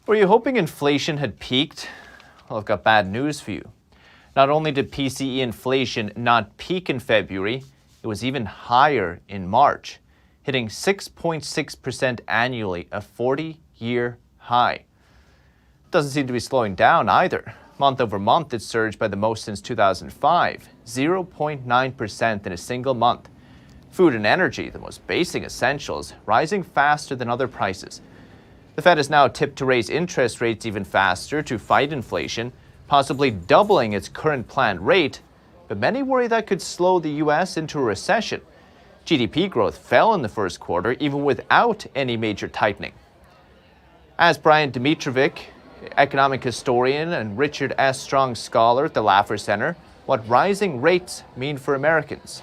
Were you hoping inflation had peaked? Well, I've got bad news for you. Not only did PCE inflation not peak in February, it was even higher in March, hitting 6.6% annually, a 40-year high. Doesn't seem to be slowing down either. Month over month, it surged by the most since 2005, 0.9% in a single month. Food and energy, the most basic essentials, rising faster than other prices. The Fed is now tipped to raise interest rates even faster to fight inflation, possibly doubling its current planned rate, but many worry that could slow the U.S. into a recession. GDP growth fell in the first quarter, even without any major tightening. As Brian Dimitrovic, economic historian and Richard S. Strong scholar at the Laffer Center, what rising rates mean for Americans.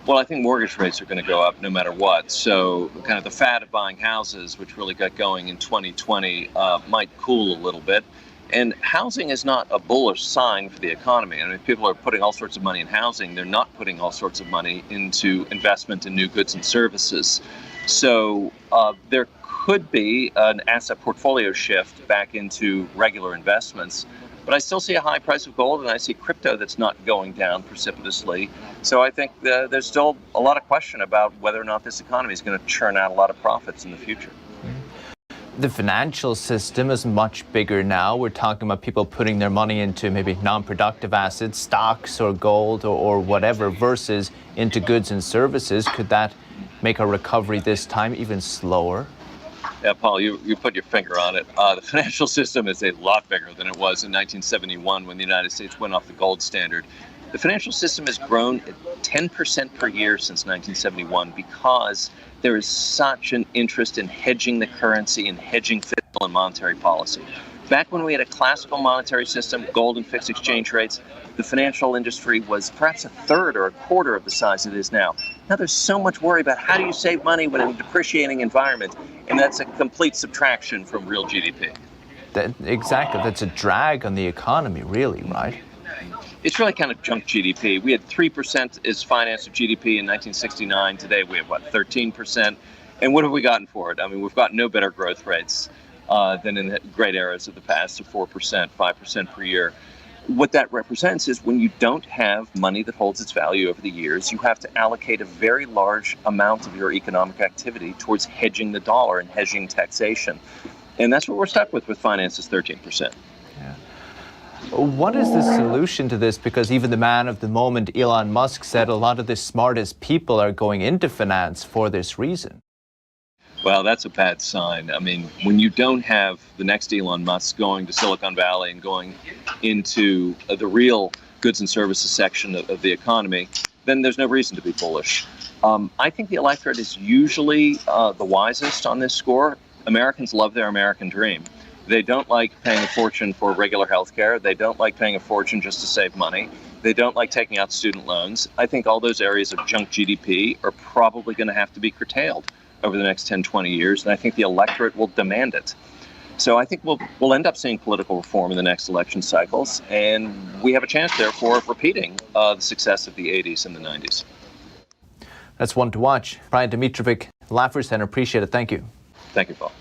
Well, I think mortgage rates are going to go up no matter what. So kind of the fad of buying houses, which really got going in 2020, might cool a little bit. And housing is not a bullish sign for the economy. I mean, people are putting all sorts of money in housing. They're not putting all sorts of money into investment in new goods and services. So there could be an asset portfolio shift back into regular investments. But I still see a high price of gold, and I see crypto that's not going down precipitously. So I think there's still a lot of question about whether or not this economy is going to churn out a lot of profits in the future. The financial system is much bigger now. We're talking about people putting their money into maybe non-productive assets, stocks or gold or whatever, versus into goods and services. Could that make a recovery this time even slower? Yeah, Paul, you put your finger on it. The financial system is a lot bigger than it was in 1971 when the United States went off the gold standard. The financial system has grown at 10% per year since 1971 because there is such an interest in hedging the currency and hedging fiscal and monetary policy. Back when we had a classical monetary system, gold and fixed exchange rates, the financial industry was perhaps a third or a quarter of the size it is now. Now there's so much worry about how do you save money when in a depreciating environment, and that's a complete subtraction from real GDP. Exactly, that's a drag on the economy, really, right? It's really kind of junk GDP. We had 3% as finance of GDP in 1969. Today we have, 13%? And what have we gotten for it? I mean, we've got no better growth rates than in the great eras of the past of 4%, 5% per year. What that represents is when you don't have money that holds its value over the years, you have to allocate a very large amount of your economic activity towards hedging the dollar and hedging taxation. And that's what we're stuck with finance is 13%. Yeah. What is the solution to this? Because even the man of the moment, Elon Musk, said a lot of the smartest people are going into finance for this reason. Well, that's a bad sign. I mean, when you don't have the next Elon Musk going to Silicon Valley and going into the real goods and services section of the economy, then there's no reason to be bullish. I think the electorate is usually the wisest on this score. Americans love their American dream. They don't like paying a fortune for regular health care. They don't like paying a fortune just to save money. They don't like taking out student loans. I think all those areas of junk GDP are probably going to have to be curtailed over the next 10, 20 years, and I think the electorate will demand it. So I think we'll end up seeing political reform in the next election cycles, and we have a chance, therefore, of repeating the success of the 80s and the 90s. That's one to watch. Brian Dimitrovic, Laffer Center, appreciate it. Thank you. Thank you, Paul.